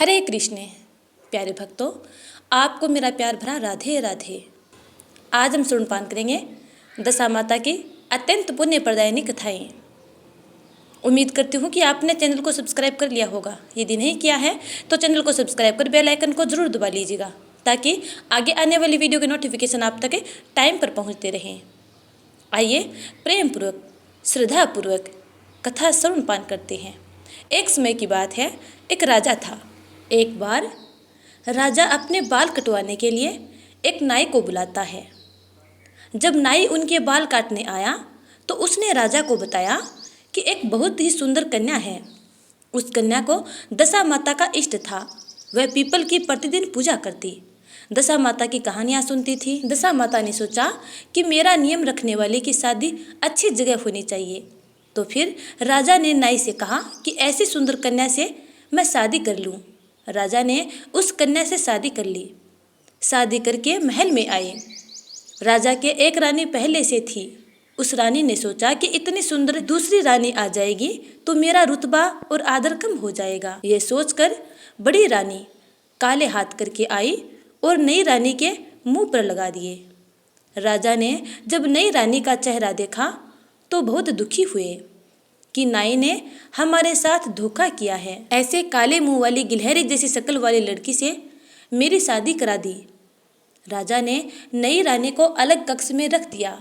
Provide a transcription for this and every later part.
हरे कृष्ण प्यारे भक्तों, आपको मेरा प्यार भरा राधे राधे। आज हम स्तनपान करेंगे दशा माता की अत्यंत पुण्य प्रदायनी कथाएं। उम्मीद करती हूँ कि आपने चैनल को सब्सक्राइब कर लिया होगा। यदि नहीं किया है तो चैनल को सब्सक्राइब कर बेल आइकन को जरूर दबा लीजिएगा, ताकि आगे आने वाली वीडियो के नोटिफिकेशन आप तक टाइम पर पहुँचते रहें। आइए प्रेम पूर्वक श्रद्धापूर्वक कथा स्तनपान करते हैं। एक समय की बात है, एक राजा था। एक बार राजा अपने बाल कटवाने के लिए एक नाई को बुलाता है। जब नाई उनके बाल काटने आया तो उसने राजा को बताया कि एक बहुत ही सुंदर कन्या है। उस कन्या को दशा माता का इष्ट था। वह पीपल की प्रतिदिन पूजा करती, दशा माता की कहानियाँ सुनती थी। दशा माता ने सोचा कि मेरा नियम रखने वाले की शादी अच्छी जगह होनी चाहिए। तो फिर राजा ने नाई से कहा कि ऐसी सुंदर कन्या से मैं शादी कर लूँ। राजा ने उस कन्या से शादी कर ली। शादी करके महल में आए। राजा के एक रानी पहले से थी। उस रानी ने सोचा कि इतनी सुंदर दूसरी रानी आ जाएगी तो मेरा रुतबा और आदर कम हो जाएगा। यह सोचकर बड़ी रानी काले हाथ करके आई और नई रानी के मुंह पर लगा दिए। राजा ने जब नई रानी का चेहरा देखा तो बहुत दुखी हुए कि नाई ने हमारे साथ धोखा किया है। ऐसे काले मुंह वाली गिलहरी जैसी शक्ल वाली लड़की से मेरी शादी करा दी। राजा ने नई रानी को अलग कक्ष में रख दिया।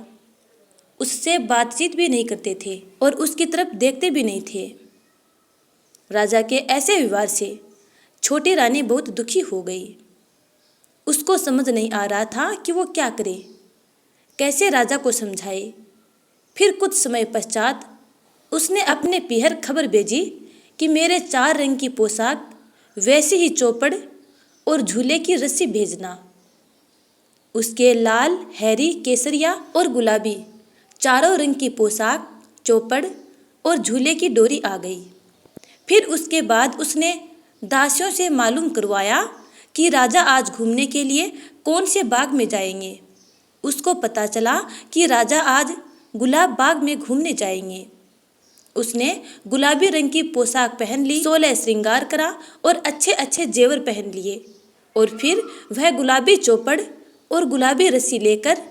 उससे बातचीत भी नहीं करते थे और उसकी तरफ देखते भी नहीं थे। राजा के ऐसे व्यवहार से छोटी रानी बहुत दुखी हो गई। उसको समझ नहीं आ रहा था कि वो क्या करे, कैसे राजा को समझाए। फिर कुछ समय पश्चात उसने अपने पीहर खबर भेजी कि मेरे 4 रंग की पोशाक, वैसी ही चौपड़ और झूले की रस्सी भेजना। उसके लाल, हरी, केसरिया और गुलाबी चारों रंग की पोशाक, चौपड़ और झूले की डोरी आ गई। फिर उसके बाद उसने दासियों से मालूम करवाया कि राजा आज घूमने के लिए कौन से बाग में जाएंगे। उसको पता चला कि राजा आज गुलाब बाग में घूमने जाएंगे। उसने गुलाबी रंग की पोशाक पहन ली, 16 श्रृंगार करा और अच्छे अच्छे जेवर पहन लिए। और फिर वह गुलाबी चौपड़ और गुलाबी रस्सी लेकर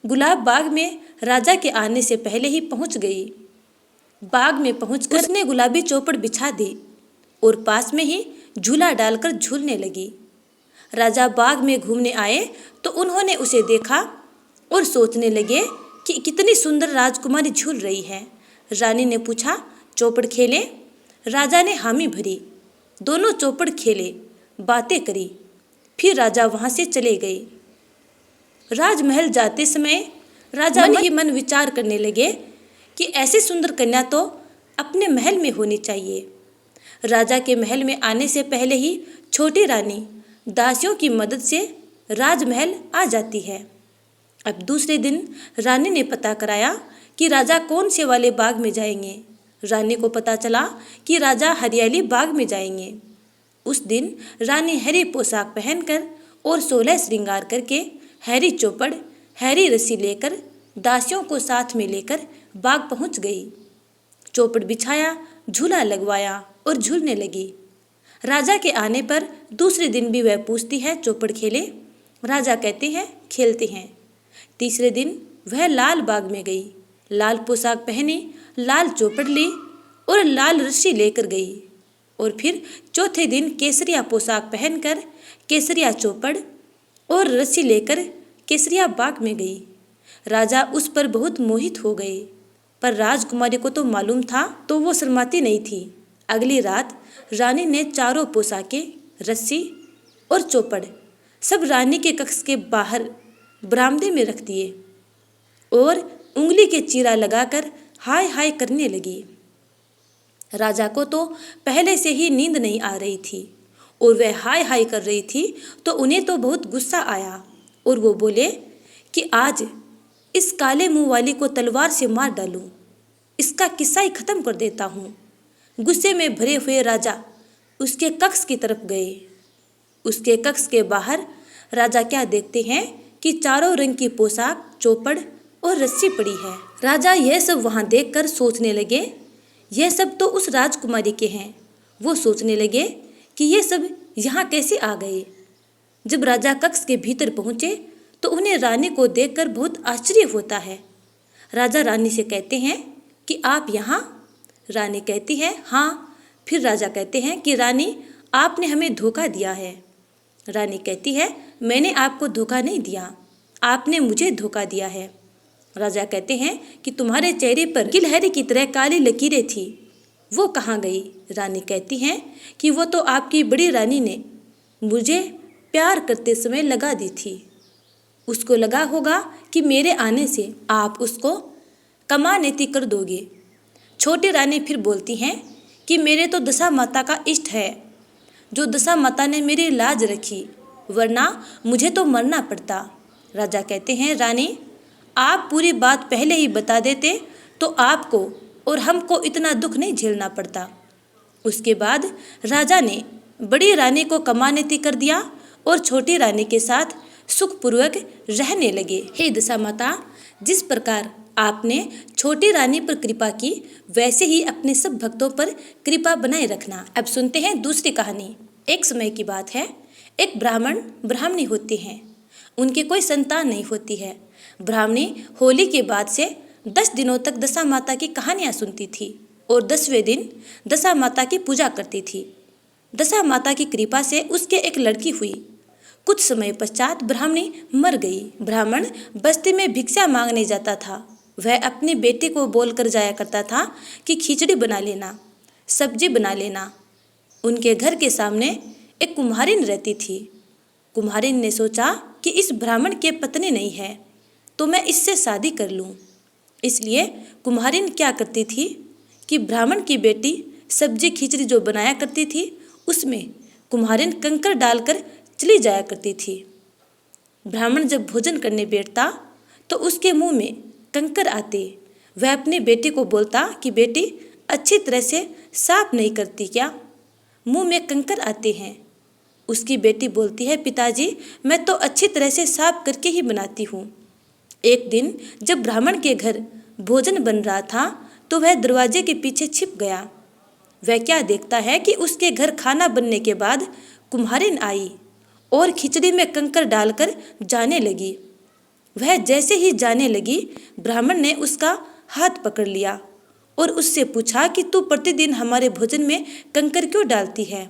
गुलाब बाग में राजा के आने से पहले ही पहुंच गई। बाग में पहुंचकर उसने गुलाबी चौपड़ बिछा दी और पास में ही झूला डालकर झूलने लगी। राजा बाग में घूमने आए तो उन्होंने उसे देखा और सोचने लगे कि कितनी सुंदर राजकुमारी झूल रही है। रानी ने पूछा, चौपड़ खेले? राजा ने हामी भरी। दोनों चौपड़ खेले, बातें करी। फिर राजा वहाँ से चले गए। राजमहल जाते समय राजा मन ही मन विचार करने लगे कि ऐसी सुंदर कन्या तो अपने महल में होनी चाहिए। राजा के महल में आने से पहले ही छोटी रानी दासियों की मदद से राजमहल आ जाती है। अब दूसरे दिन रानी ने पता कराया कि राजा कौन से वाले बाग में जाएंगे। रानी को पता चला कि राजा हरियाली बाग में जाएंगे। उस दिन रानी हरी पोशाक पहनकर और 16 श्रृंगार करके हरी चौपड़, हरी रस्सी लेकर दासियों को साथ में लेकर बाग पहुंच गई। चौपड़ बिछाया, झूला लगवाया और झूलने लगी। राजा के आने पर दूसरे दिन भी वह पूछती है, चौपड़ खेले? राजा कहते हैं, खेलते हैं। तीसरे दिन वह लाल बाग में गई, लाल पोशाक पहनी, लाल चौपड़ ली और लाल रस्सी लेकर गई। और फिर चौथे दिन केसरिया पोशाक पहनकर केसरिया चौपड़ और रस्सी लेकर केसरिया बाग में गई। राजा उस पर बहुत मोहित हो गए, पर राजकुमारी को तो मालूम था तो वो शर्माती नहीं थी। अगली रात रानी ने चारों पोशाकें, रस्सी और चौपड़ सब रानी के कक्ष के बाहर बरामदे में रख दिए और उंगली के चीरा लगाकर हाय हाय करने लगी। राजा को तो पहले से ही नींद नहीं आ रही थी और वह हाय हाय कर रही थी तो उन्हें तो बहुत गुस्सा आया और वो बोले कि आज इस काले मुंह वाली को तलवार से मार डालूं, इसका किस्सा ही खत्म कर देता हूँ। गुस्से में भरे हुए राजा उसके कक्ष की तरफ गए। उसके कक्ष के बाहर राजा क्या देखते हैं कि चारों रंग की पोशाक, चौपड़ और रस्सी पड़ी है। राजा यह सब वहाँ देखकर सोचने लगे, यह सब तो उस राजकुमारी के हैं। वो सोचने लगे कि ये सब यहाँ कैसे आ गए? जब राजा कक्ष के भीतर पहुँचे तो उन्हें रानी को देखकर बहुत आश्चर्य होता है। राजा रानी से कहते हैं कि आप यहाँ? रानी कहती है हाँ। फिर राजा कहते हैं कि रानी, आपने हमें धोखा दिया है। रानी कहती है मैंने आपको धोखा नहीं दिया, आपने मुझे धोखा दिया है। राजा कहते हैं कि तुम्हारे चेहरे पर गिलहरी की तरह काली लकीरें थी, वो कहाँ गई? रानी कहती हैं कि वो तो आपकी बड़ी रानी ने मुझे प्यार करते समय लगा दी थी। उसको लगा होगा कि मेरे आने से आप उसको कमानेती कर दोगे। छोटी रानी फिर बोलती हैं कि मेरे तो दशा माता का इष्ट है, जो दशा माता ने मेरी लाज रखी, वरना मुझे तो मरना पड़ता। राजा कहते हैं रानी, आप पूरी बात पहले ही बता देते तो आपको और हमको इतना दुख नहीं झेलना पड़ता। उसके बाद राजा ने बड़ी रानी को कमानेती कर दिया और छोटी रानी के साथ सुखपूर्वक रहने लगे। हे दशा माता, जिस प्रकार आपने छोटी रानी पर कृपा की, वैसे ही अपने सब भक्तों पर कृपा बनाए रखना। अब सुनते हैं दूसरी कहानी। एक समय की बात है, एक ब्राह्मण ब्राह्मणी होते हैं। उनकी कोई संतान नहीं होती है। ब्राह्मणी होली के बाद से 10 दिनों तक दशा माता की कहानियाँ सुनती थी और 10वें दिन दशा माता की पूजा करती थी। दशा माता की कृपा से उसके एक लड़की हुई। कुछ समय पश्चात ब्राह्मणी मर गई। ब्राह्मण बस्ती में भिक्षा मांगने जाता था। वह अपनी बेटी को बोलकर जाया करता था कि खिचड़ी बना लेना, सब्जी बना लेना। उनके घर के सामने एक कुम्हारिन रहती थी। कुम्हारिन ने सोचा कि इस ब्राह्मण के पत्नी नहीं है तो मैं इससे शादी कर लूं। इसलिए कुम्हारिन क्या करती थी कि ब्राह्मण की बेटी सब्जी खिचड़ी जो बनाया करती थी, उसमें कुम्हारिन कंकर डालकर चली जाया करती थी। ब्राह्मण जब भोजन करने बैठता तो उसके मुंह में कंकर आते। वह अपनी बेटी को बोलता कि बेटी, अच्छी तरह से साफ नहीं करती क्या? मुंह में कंकर आते हैं। उसकी बेटी बोलती है पिताजी, मैं तो अच्छी तरह से साफ करके ही बनाती हूँ। एक दिन जब ब्राह्मण के घर भोजन बन रहा था तो वह दरवाजे के पीछे छिप गया। वह क्या देखता है कि उसके घर खाना बनने के बाद कुम्हारिन आई और खिचड़ी में कंकर डालकर जाने लगी। वह जैसे ही जाने लगी, ब्राह्मण ने उसका हाथ पकड़ लिया और उससे पूछा कि तू प्रतिदिन हमारे भोजन में कंकर क्यों डालती है?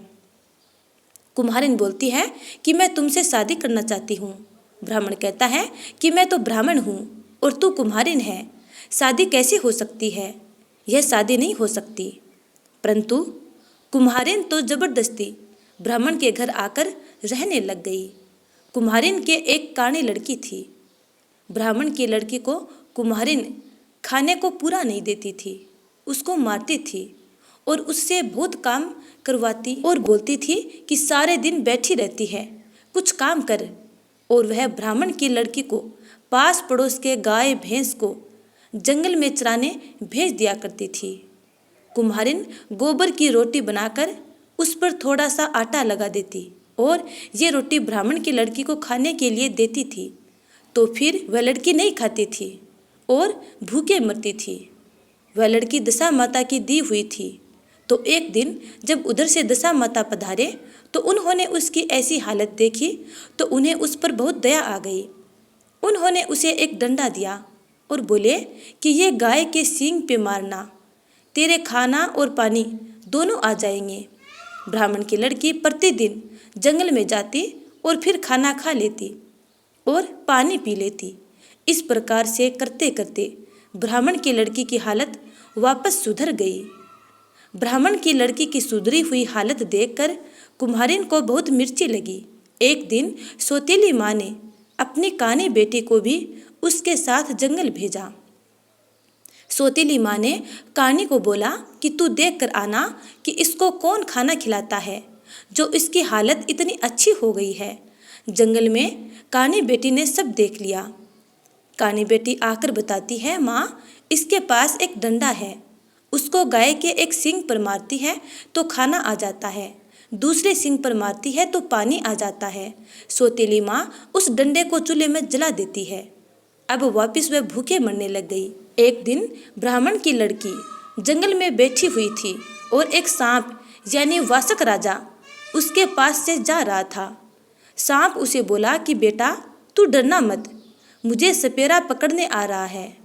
कुम्हारिन बोलती है कि मैं तुमसे शादी करना चाहती हूँ। ब्राह्मण कहता है कि मैं तो ब्राह्मण हूँ और तू कुम्हारिन है, शादी कैसे हो सकती है? यह शादी नहीं हो सकती। परंतु कुम्हारिन तो जबरदस्ती ब्राह्मण के घर आकर रहने लग गई। कुम्हारिन के एक काणी लड़की थी। ब्राह्मण की लड़की को कुम्हारिन खाने को पूरा नहीं देती थी, उसको मारती थी और उससे बहुत काम करवाती और बोलती थी कि सारे दिन बैठी रहती है, कुछ काम कर। और वह ब्राह्मण की लड़की को पास पड़ोस के गाय भैंस को जंगल में चराने भेज दिया करती थी। कुम्हारिन गोबर की रोटी बनाकर उस पर थोड़ा सा आटा लगा देती और ये रोटी ब्राह्मण की लड़की को खाने के लिए देती थी, तो फिर वह लड़की नहीं खाती थी और भूखे मरती थी। वह लड़की दशा माता की दी हुई थी। तो एक दिन जब उधर से दशा माता पधारे तो उन्होंने उसकी ऐसी हालत देखी तो उन्हें उस पर बहुत दया आ गई। उन्होंने उसे एक डंडा दिया और बोले कि ये गाय के सींग पे मारना, तेरे खाना और पानी दोनों आ जाएंगे। ब्राह्मण की लड़की प्रतिदिन जंगल में जाती और फिर खाना खा लेती और पानी पी लेती। इस प्रकार से करते करते ब्राह्मण की लड़की की हालत वापस सुधर गई। ब्राह्मण की लड़की की सुधरी हुई हालत देखकर कुम्हारिन को बहुत मिर्ची लगी। एक दिन सौतेली माँ ने अपनी कानी बेटी को भी उसके साथ जंगल भेजा। सौतेली माँ ने कानी को बोला कि तू देख कर आना कि इसको कौन खाना खिलाता है जो इसकी हालत इतनी अच्छी हो गई है। जंगल में कानी बेटी ने सब देख लिया। कानी बेटी आकर बताती है, माँ, इसके पास एक डंडा है, उसको गाय के एक सींग पर मारती है तो खाना आ जाता है, दूसरे सींग पर मारती है तो पानी आ जाता है। सौतेली माँ उस डंडे को चूल्हे में जला देती है। अब वापस वह भूखे मरने लग गई। एक दिन ब्राह्मण की लड़की जंगल में बैठी हुई थी और एक सांप यानी वासक राजा उसके पास से जा रहा था। सांप उसे बोला कि बेटा तू डरना मत, मुझे सपेरा पकड़ने आ रहा है।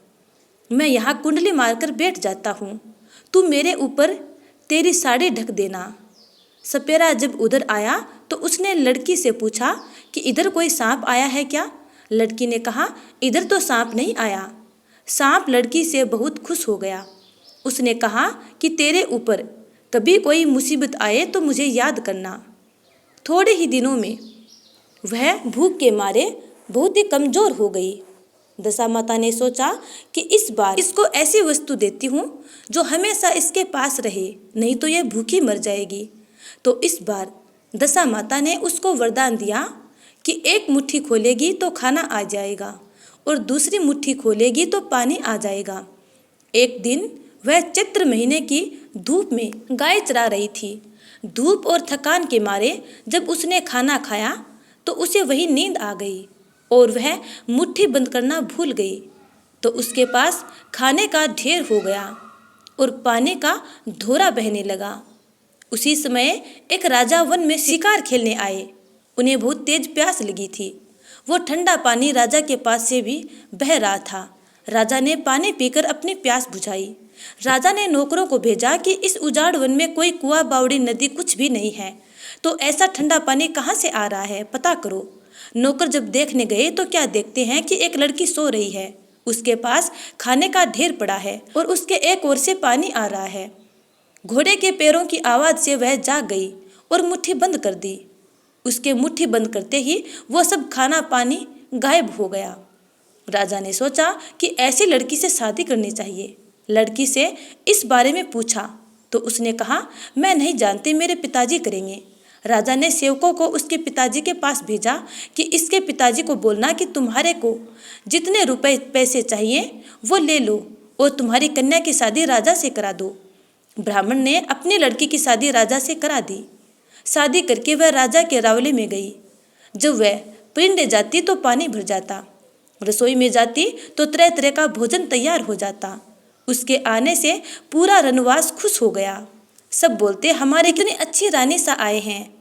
मैं यहाँ कुंडली मारकर बैठ जाता हूँ, तू मेरे ऊपर तेरी साड़ी ढक देना। सपेरा जब उधर आया तो उसने लड़की से पूछा कि इधर कोई सांप आया है क्या? लड़की ने कहा इधर तो सांप नहीं आया। सांप लड़की से बहुत खुश हो गया। उसने कहा कि तेरे ऊपर कभी कोई मुसीबत आए तो मुझे याद करना। थोड़े ही दिनों में वह भूख के मारे बहुत ही कमज़ोर हो गई। दशा माता ने सोचा कि इस बार इसको ऐसी वस्तु देती हूँ जो हमेशा इसके पास रहे, नहीं तो यह भूखी मर जाएगी। तो इस बार दशा माता ने उसको वरदान दिया कि एक मुट्ठी खोलेगी तो खाना आ जाएगा और दूसरी मुट्ठी खोलेगी तो पानी आ जाएगा। एक दिन वह चैत्र महीने की धूप में गाय चरा रही थी। धूप और थकान के मारे जब उसने खाना खाया तो उसे वही नींद आ गई और वह मुट्ठी बंद करना भूल गई। तो उसके पास खाने का ढेर हो गया और पानी का धोरा बहने लगा। उसी समय एक राजा वन में शिकार खेलने आए। उन्हें बहुत तेज प्यास लगी थी। वो ठंडा पानी राजा के पास से भी बह रहा था। राजा ने पानी पीकर अपनी प्यास बुझाई। राजा ने नौकरों को भेजा कि इस उजाड़ वन में कोई कुआं, बावड़ी, नदी कुछ भी नहीं है, तो ऐसा ठंडा पानी कहाँ से आ रहा है, पता करो। नौकर जब देखने गए तो क्या देखते हैं कि एक लड़की सो रही है। उसके पास खाने का ढेर पड़ा है और उसके एक ओर से पानी आ रहा है। घोड़े के पैरों की आवाज़ से वह जाग गई और मुट्ठी बंद कर दी। उसके मुट्ठी बंद करते ही वो सब खाना पानी गायब हो गया। राजा ने सोचा कि ऐसी लड़की से शादी करनी चाहिए। लड़की से इस बारे में पूछा तो उसने कहा मैं नहीं जानती, मेरे पिताजी करेंगे। राजा ने सेवकों को उसके पिताजी के पास भेजा कि इसके पिताजी को बोलना कि तुम्हारे को जितने रुपए पैसे चाहिए वो ले लो और तुम्हारी कन्या की शादी राजा से करा दो। ब्राह्मण ने अपनी लड़की की शादी राजा से करा दी। शादी करके वह राजा के रावले में गई। जब वह पिंड जाती तो पानी भर जाता, रसोई में जाती तो तरह तरह का भोजन तैयार हो जाता। उसके आने से पूरा रनवास खुश हो गया। सब बोलते हमारे कितनी अच्छी रानी सा आए हैं,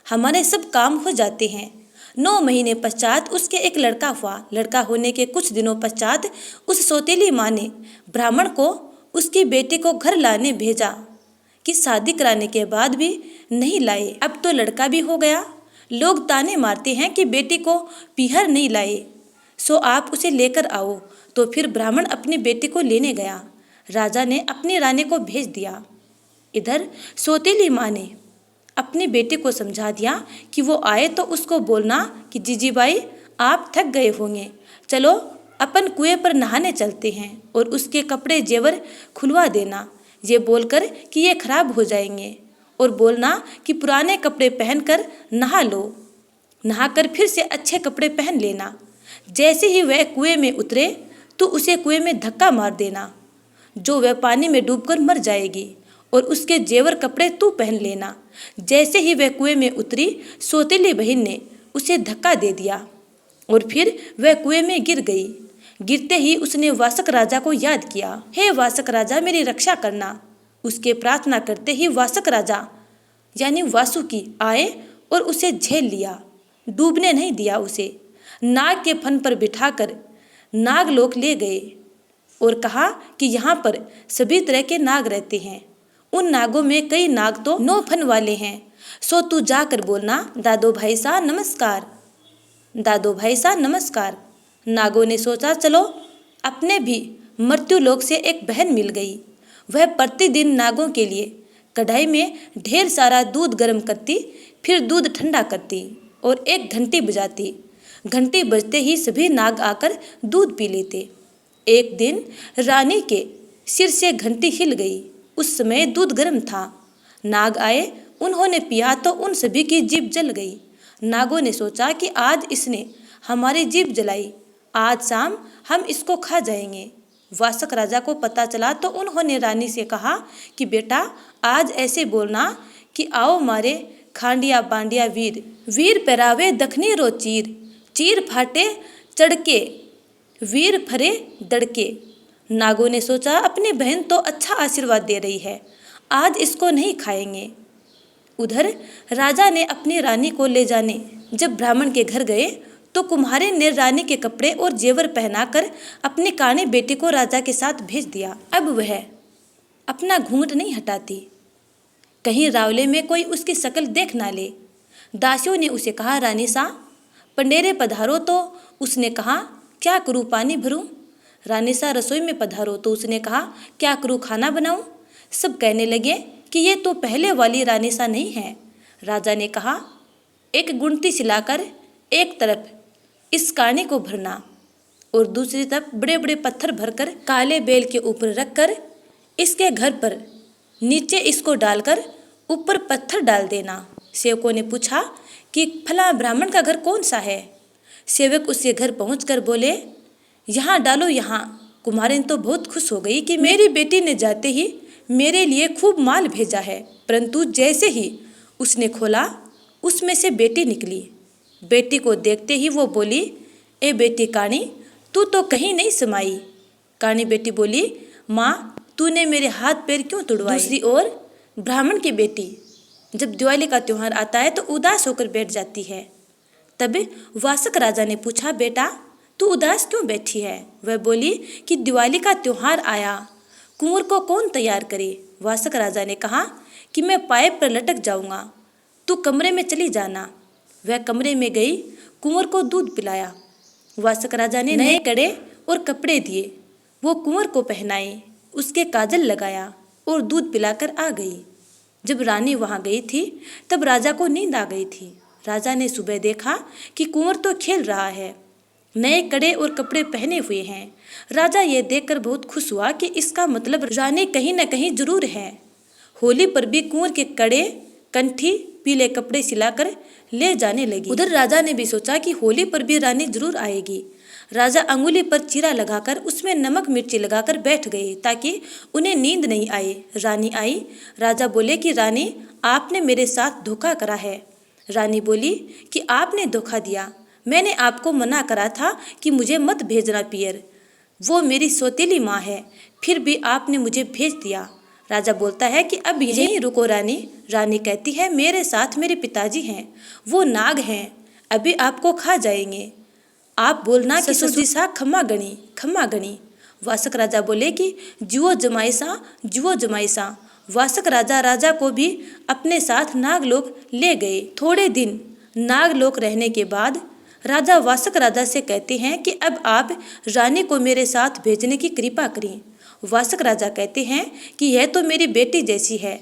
हमारे सब काम हो जाते हैं। 9 महीने पश्चात उसके एक लड़का हुआ। लड़का होने के कुछ दिनों पश्चात उस सौतेली माँ ने ब्राह्मण को उसकी बेटी को घर लाने भेजा कि शादी कराने के बाद भी नहीं लाए। अब तो लड़का भी हो गया, लोग ताने मारते हैं कि बेटी को पीहर नहीं लाए, सो आप उसे लेकर आओ। तो फिर ब्राह्मण अपनी बेटी को लेने गया। राजा ने अपनी रानी को भेज दिया। इधर सौतेली माँ ने अपनी बेटी को समझा दिया कि वो आए तो उसको बोलना कि जीजी बाई आप थक गए होंगे, चलो अपन कुएं पर नहाने चलते हैं और उसके कपड़े जेवर खुलवा देना, ये बोलकर कि ये खराब हो जाएंगे, और बोलना कि पुराने कपड़े पहनकर नहा लो, नहाकर फिर से अच्छे कपड़े पहन लेना। जैसे ही वह कुएं में उतरे तो उसे कुएं में धक्का मार देना, जो वह पानी में डूबकर मर जाएगी, और उसके जेवर कपड़े तू पहन लेना। जैसे ही वह कुएं में उतरी सौतेली बहन ने उसे धक्का दे दिया और फिर वह कुएं में गिर गई। गिरते ही उसने वासक राजा को याद किया, हे वासक राजा मेरी रक्षा करना। उसके प्रार्थना करते ही वासक राजा यानी वासुकी आए और उसे झेल लिया, डूबने नहीं दिया। उसे नाग के फन पर बिठाकर नागलोक ले गए और कहा कि यहाँ पर सभी तरह के नाग रहते हैं। उन नागों में कई नाग तो 9 फन वाले हैं, सो तू जाकर बोलना दादो भाई साहब नमस्कार, दादो भाई साहब नमस्कार। नागों ने सोचा चलो अपने भी मृत्युलोक से एक बहन मिल गई। वह प्रतिदिन नागों के लिए कढ़ाई में ढेर सारा दूध गर्म करती, फिर दूध ठंडा करती और एक घंटी बजाती। घंटी बजते ही सभी नाग आकर दूध पी लेते। एक दिन रानी के सिर से घंटी हिल गई। उस समय दूध गर्म था। नाग आए, उन्होंने पिया तो उन सभी की जीभ जल गई। नागों ने सोचा कि आज इसने हमारी जीभ जलाई, आज शाम हम इसको खा जाएंगे। वासक राजा को पता चला तो उन्होंने रानी से कहा कि बेटा आज ऐसे बोलना कि आओ मारे खांडिया बांडिया वीर, वीर पहरावे दखनी रो चीर, चीर फाटे चढ़के वीर फरे दड़के। नागों ने सोचा अपनी बहन तो अच्छा आशीर्वाद दे रही है, आज इसको नहीं खाएंगे। उधर राजा ने अपनी रानी को ले जाने जब ब्राह्मण के घर गए तो कुम्हारिन ने रानी के कपड़े और जेवर पहनाकर अपनी कानी बेटी को राजा के साथ भेज दिया। अब वह अपना घूंघट नहीं हटाती, कहीं रावले में कोई उसकी शक्ल देख ना ले। दासियों ने उसे कहा, रानी सा पंडेरे पधारो। तो उसने कहा, क्या करूँ, पानी भरूं? रानी सा रसोई में पधारो। तो उसने कहा, क्या करूँ, खाना बनाऊं? सब कहने लगे कि ये तो पहले वाली रानी सा नहीं है। राजा ने कहा, एक गुंती सिलाकर एक तरफ इस कानी को भरना और दूसरी तरफ बड़े बड़े पत्थर भरकर काले बेल के ऊपर रखकर इसके घर पर नीचे इसको डालकर ऊपर पत्थर डाल देना। सेवकों ने पूछा कि फला ब्राह्मण का घर कौन सा है? सेवक उसके घर पहुंचकर बोले, यहाँ डालो, यहाँ। कुम्हारिन तो बहुत खुश हो गई कि मेरी बेटी ने जाते ही मेरे लिए खूब माल भेजा है। परंतु जैसे ही उसने खोला उसमें से बेटी निकली। बेटी को देखते ही वो बोली, ए बेटी कानी, तू तो कहीं नहीं समाई। कानी बेटी बोली, माँ तूने मेरे हाथ पैर क्यों तुड़वाए? दूसरी ओर ब्राह्मण की बेटी जब दिवाली का त्योहार आता है तो उदास होकर बैठ जाती है। तब वासक राजा ने पूछा, बेटा तू उदास क्यों बैठी है? वह बोली कि दिवाली का त्योहार आया, कुंवर को कौन तैयार करे? वासक राजा ने कहा कि मैं पाइप पर लटक जाऊंगा, तू कमरे में चली जाना। वह कमरे में गई, कुंवर को दूध पिलाया। वासक राजा ने नए कड़े और कपड़े दिए, वो कुंवर को पहनाए, उसके काजल लगाया और दूध पिलाकर आ गई। जब रानी वहाँ गई थी तब राजा को नींद आ गई थी। राजा ने सुबह देखा कि कुंवर तो खेल रहा है, नए कड़े और कपड़े पहने हुए हैं। राजा ये देखकर बहुत खुश हुआ कि इसका मतलब रानी कहीं न कहीं जरूर है। होली पर भी कुंवर के कड़े, कंठी, पीले कपड़े सिलाकर ले जाने लगी। उधर राजा ने भी सोचा कि होली पर भी रानी जरूर आएगी। राजा अंगुली पर चीरा लगाकर उसमें नमक मिर्ची लगाकर बैठ गए ताकि उन्हें नींद नहीं आए। रानी आई। राजा बोले कि रानी आपने मेरे साथ धोखा करा है। रानी बोली कि आपने धोखा दिया, मैंने आपको मना करा था कि मुझे मत भेजना पियर, वो मेरी सौतेली माँ है, फिर भी आपने मुझे भेज दिया। राजा बोलता है कि अब यहीं रुको रानी। रानी कहती है, मेरे साथ मेरे पिताजी हैं, वो नाग हैं, अभी आपको खा जाएंगे। आप बोलना कि ससुर जी सा खम्मा गणी, खम्मा गणी। वासक राजा बोले कि जुओ जमाईसा, जुओ जमाईसा। वासक राजा को भी अपने साथ नागलोक ले गए। थोड़े दिन नागलोक रहने के बाद राजा वासक राजा से कहते हैं कि अब आप रानी को मेरे साथ भेजने की कृपा करें। वासक राजा कहते हैं कि यह तो मेरी बेटी जैसी है,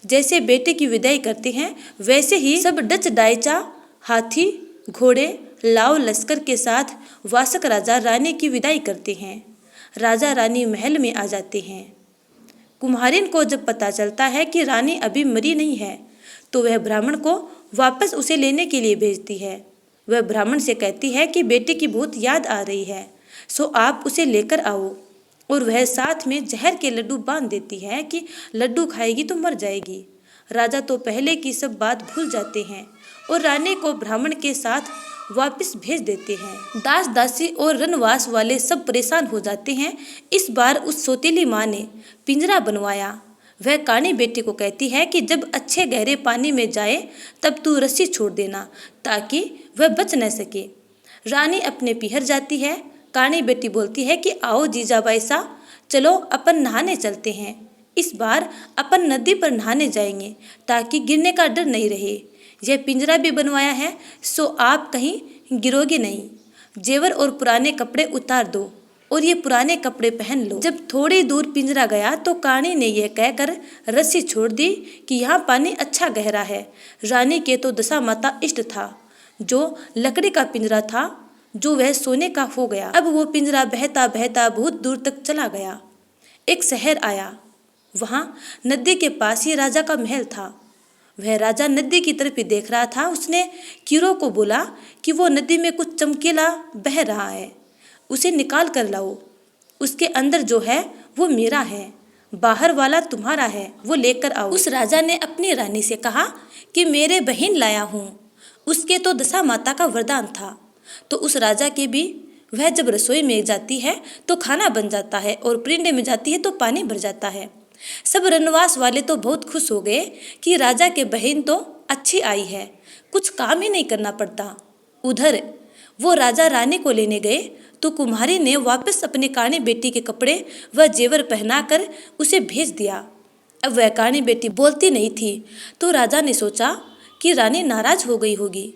जैसे बेटे की विदाई करते हैं वैसे ही सब डच डायचा, हाथी, घोड़े, लाव लश्कर के साथ वासक राजा रानी की विदाई करते हैं। राजा रानी महल में आ जाते हैं। कुम्हारिन को जब पता चलता है कि रानी अभी मरी नहीं है तो वह ब्राह्मण को वापस उसे लेने के लिए भेजती है। वह ब्राह्मण से कहती है कि बेटे की बहुत याद आ रही है, सो आप उसे लेकर आओ। और वह साथ में जहर के लड्डू बांध देती है कि लड्डू खाएगी तो मर जाएगी। राजा तो पहले की सब बात भूल जाते हैं और रानी को ब्राह्मण के साथ वापस भेज देते हैं। दास दासी और रनवास वाले सब परेशान हो जाते हैं। इस बार उस सौतेली माँ ने पिंजरा बनवाया। वह कानी बेटी को कहती है कि जब अच्छे गहरे पानी में जाए तब तू रस्सी छोड़ देना ताकि वह बच न सके। रानी अपने पीहर जाती है। कानी बेटी बोलती है कि आओ जीजाबाई सा, चलो अपन नहाने चलते हैं। इस बार अपन नदी पर नहाने जाएंगे ताकि गिरने का डर नहीं रहे। यह पिंजरा भी बनवाया है सो आप कहीं गिरोगे नहीं। जेवर और पुराने कपड़े उतार दो और ये पुराने कपड़े पहन लो। जब थोड़ी दूर पिंजरा गया तो कानी ने यह कहकर रस्सी छोड़ दी कि यहाँ पानी अच्छा गहरा है। रानी के तो दशा माता इष्ट था, जो लकड़ी का पिंजरा था, जो वह सोने का हो गया। अब वो पिंजरा बहता बहता बहुत दूर तक चला गया। एक शहर आया, वहाँ नदी के पास ही राजा का महल था। वह राजा नदी की तरफ ही देख रहा था। उसने कीरों को बोला कि वो नदी में कुछ चमकीला बह रहा है, उसे निकाल कर लाओ। उसके अंदर जो है वो मेरा है, बाहर वाला तुम्हारा है, वो लेकर आओ। उस राजा ने अपनी रानी से कहा कि मेरे बहन लाया हूँ। उसके तो दशा माता का वरदान था। तो उस राजा के भी वह जब रसोई में जाती है तो खाना बन जाता है और परिंदे में जाती है तो पानी भर जाता है। सब रनवास वाले तो बहुत खुश हो गए कि राजा के बहन तो अच्छी आई है, कुछ काम ही नहीं करना पड़ता। उधर वो राजा रानी को लेने गए तो कुम्हारी ने वापस अपने कानी बेटी के कपड़े व जेवर पहनाकर उसे भेज दिया। अब वह कानी बेटी बोलती नहीं थी तो राजा ने सोचा कि रानी नाराज हो गई होगी।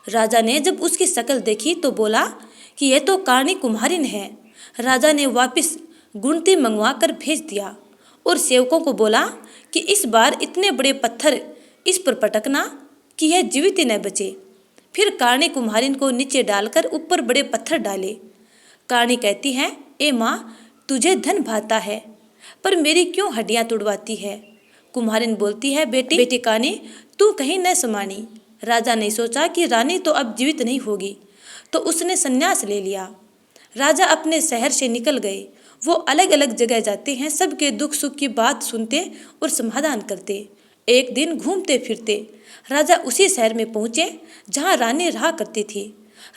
राजा ने जब उसकी शक्ल देखी तो बोला कि यह तो कानी कुम्हारिन है। राजा ने वापस गुणती मंगवा कर भेज दिया और सेवकों को बोला कि इस बार इतने बड़े पत्थर इस पर पटकना कि यह जीवित ही न बचे। फिर कानी कुम्हारिन को नीचे डालकर ऊपर बड़े पत्थर डाले। कानी कहती है, ए माँ, तुझे धन भाता है, पर मेरी क्यों हड्डियाँ तुड़वाती है। कुम्हारिन बोलती है, बेटी कानी, तू कहीं न समानी। राजा ने सोचा कि रानी तो अब जीवित नहीं होगी, तो उसने संन्यास ले लिया। राजा अपने शहर से निकल गए। वो अलग अलग जगह जाते हैं, सबके दुख सुख की बात सुनते और समाधान करते। एक दिन घूमते फिरते राजा उसी शहर में पहुँचे जहाँ रानी रहा करती थी।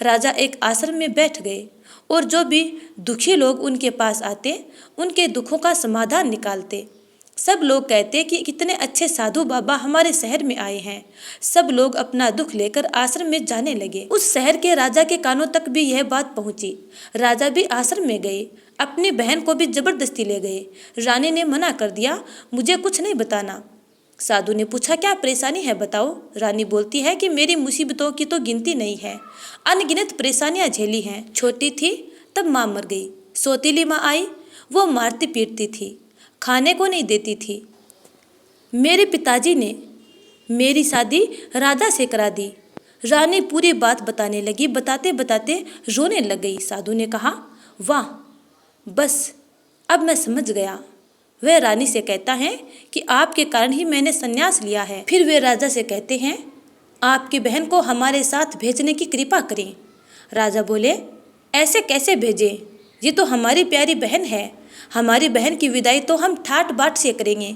राजा एक आश्रम में बैठ गए और जो भी दुखी लोग उनके पास आते उनके दुखों का समाधान निकालते। सब लोग कहते कि कितने अच्छे साधु बाबा हमारे शहर में आए हैं। सब लोग अपना दुख लेकर आश्रम में जाने लगे। उस शहर के राजा के कानों तक भी यह बात पहुंची। राजा भी आश्रम में गए, अपनी बहन को भी जबरदस्ती ले गए। रानी ने मना कर दिया, मुझे कुछ नहीं बताना। साधु ने पूछा, क्या परेशानी है, बताओ। रानी बोलती है कि मेरी मुसीबतों की तो गिनती नहीं है, अनगिनत परेशानियां झेली हैं। छोटी थी तब माँ मर गई, सौतीली माँ आई, वो मारती पीटती थी, खाने को नहीं देती थी। मेरे पिताजी ने मेरी शादी राजा से करा दी। रानी पूरी बात बताने लगी, बताते बताते रोने लग गई। साधु ने कहा, वाह, बस अब मैं समझ गया। वह रानी से कहता है कि आपके कारण ही मैंने संन्यास लिया है। फिर वे राजा से कहते हैं, आपकी बहन को हमारे साथ भेजने की कृपा करें। राजा बोले, ऐसे कैसे भेजें, ये तो हमारी प्यारी बहन है। हमारी बहन की विदाई तो हम ठाट बाट से करेंगे।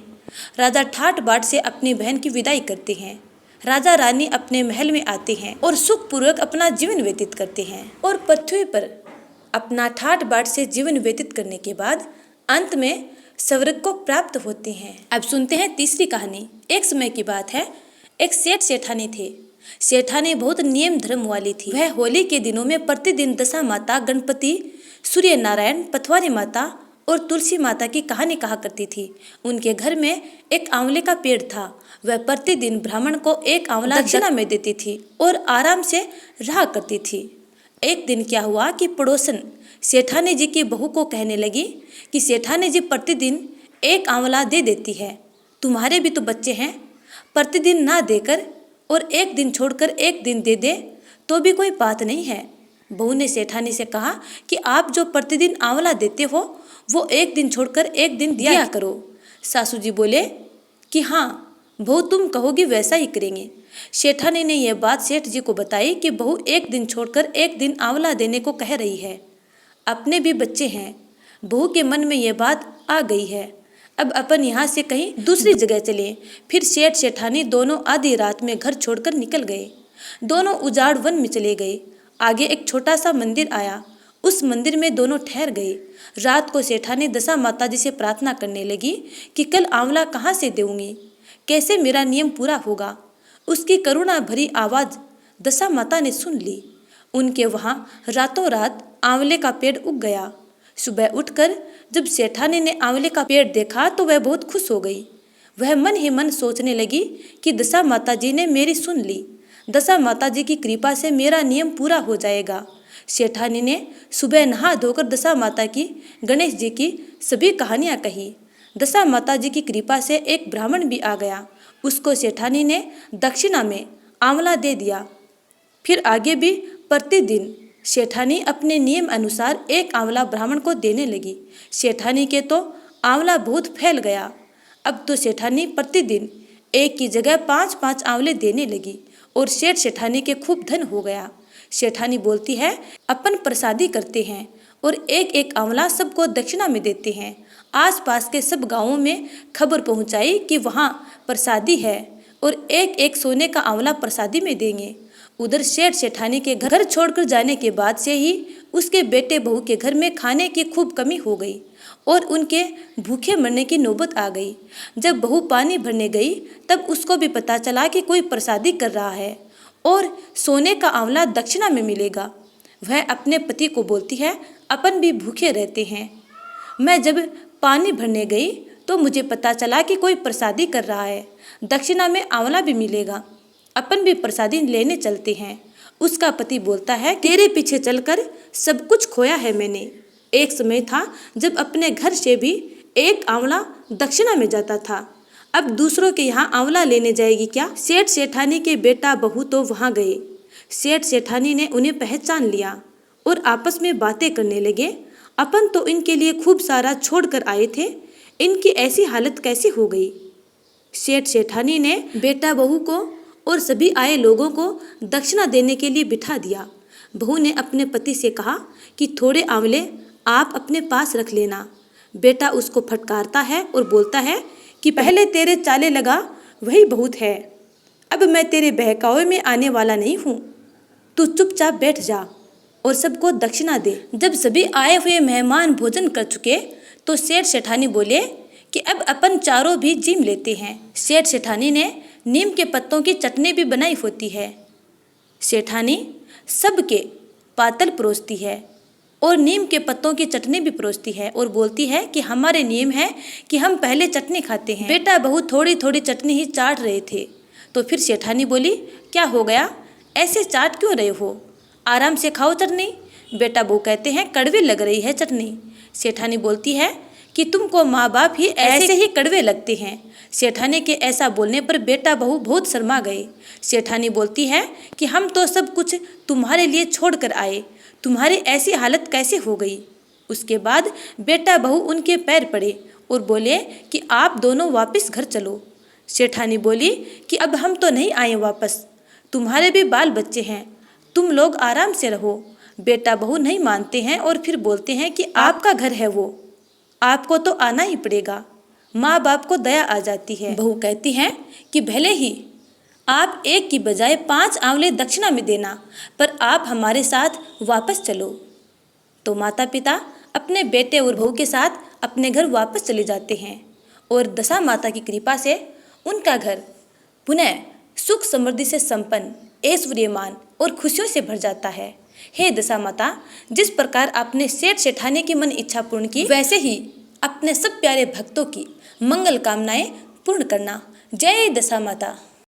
राजा ठाट बाट से अपनी बहन की विदाई करते हैं। राजा रानी अपने महल में आते हैं और सुखपूर्वक अपना जीवन व्यतीत करते हैं। और पृथ्वी पर अपना ठाट बाट से जीवन व्यतीत करने के बाद अंत में स्वर्ग को प्राप्त होते हैं। अब सुनते हैं तीसरी कहानी। एक समय की बात है, एक सेठ सेठानी थे। सेठानी बहुत नियम धर्म वाली थी। वह होली के दिनों में प्रतिदिन दशा माता, गणपति, सूर्य नारायण, पथवारी माता और तुलसी माता की कहानी कहा करती थी। उनके घर में एक आंवले का पेड़ था। वह प्रतिदिन ब्राह्मण को एक आंवला दक्षिणा में देती थी और आराम से रहा करती थी। एक दिन क्या हुआ कि पड़ोसन सेठानी जी की बहू को कहने लगी कि सेठानी जी प्रतिदिन एक आंवला दे देती है, तुम्हारे भी तो बच्चे हैं, प्रतिदिन ना देकर और एक दिन छोड़कर एक दिन दे दे तो भी कोई बात नहीं है। बहू ने सेठानी से कहा कि आप जो प्रतिदिन आंवला देते हो वो एक दिन छोड़कर एक दिन दिया करो। सासू जी बोले कि हाँ बहू, तुम कहोगी वैसा ही करेंगे। सेठानी ने यह बात सेठ जी को बताई कि बहू एक दिन छोड़कर एक दिन आंवला देने को कह रही है। अपने भी बच्चे हैं। बहू के मन में यह बात आ गई है, अब अपन यहाँ से कहीं दूसरी जगह चले। फिर सेठ सेठानी दोनों आधी रात में घर छोड़कर निकल गए। दोनों उजाड़ वन में चले गए। आगे एक छोटा सा मंदिर आया, उस मंदिर में दोनों ठहर गए। रात को सेठानी दशा माता जी से प्रार्थना करने लगी कि कल आंवला कहाँ से दूंगी, कैसे मेरा नियम पूरा होगा। उसकी करुणा भरी आवाज़ दशा माता ने सुन ली। उनके वहाँ रातों रात आंवले का पेड़ उग गया। सुबह उठकर जब सेठानी ने आंवले का पेड़ देखा तो वह बहुत खुश हो गई। वह मन ही मन सोचने लगी कि दशा माता जी ने मेरी सुन ली, दशा माता जी की कृपा से मेरा नियम पूरा हो जाएगा। सेठानी ने सुबह नहा धोकर दशा माता की, गणेश जी की सभी कहानियाँ कही। दशा माता जी की कृपा से एक ब्राह्मण भी आ गया। उसको सेठानी ने दक्षिणा में आंवला दे दिया। फिर आगे भी प्रतिदिन सेठानी अपने नियम अनुसार एक आंवला ब्राह्मण को देने लगी। सेठानी के तो आंवला बहुत फैल गया। अब तो सेठानी प्रतिदिन एक की जगह 5-5 आंवले देने लगी और सेठ सेठानी के खूब धन हो गया। सेठानी बोलती है, अपन प्रसादी करते हैं और एक एक आंवला सबको दक्षिणा में देते हैं। आसपास के सब गांवों में खबर पहुंचाई कि वहाँ प्रसादी है और एक एक सोने का आंवला प्रसादी में देंगे। उधर सेठ सेठानी के घर छोड़कर जाने के बाद से ही उसके बेटे बहू के घर में खाने की खूब कमी हो गई और उनके भूखे मरने की नौबत आ गई। जब बहू पानी भरने गई तब उसको भी पता चला कि कोई प्रसादी कर रहा है और सोने का आंवला दक्षिणा में मिलेगा। वह अपने पति को बोलती है, अपन भी भूखे रहते हैं। मैं जब पानी भरने गई तो मुझे पता चला कि कोई प्रसादी कर रहा है, दक्षिणा में आंवला भी मिलेगा, अपन भी प्रसादी लेने चलते हैं। उसका पति बोलता है, तेरे पीछे चलकर सब कुछ खोया है मैंने। एक समय था जब अपने घर से भी एक आंवला दक्षिणा में जाता था, अब दूसरों के यहाँ आंवला लेने जाएगी क्या? सेठ सेठानी के बेटा बहू तो वहाँ गए। सेठ सेठानी ने उन्हें पहचान लिया और आपस में बातें करने लगे। अपन तो इनके लिए खूब सारा छोड़ कर आए थे, इनकी ऐसी हालत कैसे हो गई? सेठ सेठानी ने बेटा बहू को और सभी आए लोगों को दक्षिणा देने के लिए बिठा दिया। बहू ने अपने पति से कहा कि थोड़े आंवले आप अपने पास रख लेना। बेटा उसको फटकारता है और बोलता है कि पहले तेरे चाले लगा वही बहुत है, अब मैं तेरे बहकावे में आने वाला नहीं हूँ, तू चुपचाप बैठ जा और सबको दक्षिणा दे। जब सभी आए हुए मेहमान भोजन कर चुके तो सेठ सेठानी बोले कि अब अपन चारों भी जीम लेते हैं। सेठ सेठानी ने नीम के पत्तों की चटनी भी बनाई होती है। सेठानी सबके पातल परोसती है और नीम के पत्तों की चटनी भी परोसती है और बोलती है कि हमारे नियम है कि हम पहले चटनी खाते हैं। बेटा बहू थोड़ी थोड़ी चटनी ही चाट रहे थे तो फिर सेठानी बोली, क्या हो गया, ऐसे चाट क्यों रहे हो, आराम से खाओ चटनी। बेटा बहू कहते हैं, कड़वी लग रही है चटनी। सेठानी बोलती है कि तुमको माँ बाप ही ऐसे ही कड़वे लगते हैं। सेठानी के ऐसा बोलने पर बेटा बहू बहुत शर्मा गए। सेठानी बोलती है कि हम तो सब कुछ तुम्हारे लिए छोड़ कर आए, तुम्हारी ऐसी हालत कैसे हो गई? उसके बाद बेटा बहू उनके पैर पड़े और बोले कि आप दोनों वापस घर चलो। सेठानी बोली कि अब हम तो नहीं आए वापस, तुम्हारे भी बाल बच्चे हैं, तुम लोग आराम से रहो। बेटा बहू नहीं मानते हैं और फिर बोलते हैं कि आपका घर है वो, आपको तो आना ही पड़ेगा। माँ बाप को दया आ जाती है। बहू कहती हैं कि भले ही आप एक की बजाय 5 आंवले दक्षिणा में देना, पर आप हमारे साथ वापस चलो। तो माता पिता अपने बेटे और बहू के साथ अपने घर वापस चले जाते हैं और दशा माता की कृपा से उनका घर पुनः सुख समृद्धि से संपन्न, ऐश्वर्यमान और खुशियों से भर जाता है। हे दशा माता, जिस प्रकार आपने सेठ सेठानी की मन इच्छा पूर्ण की, वैसे ही अपने सब प्यारे भक्तों की मंगल कामनाएं पूर्ण करना। जय दशा माता।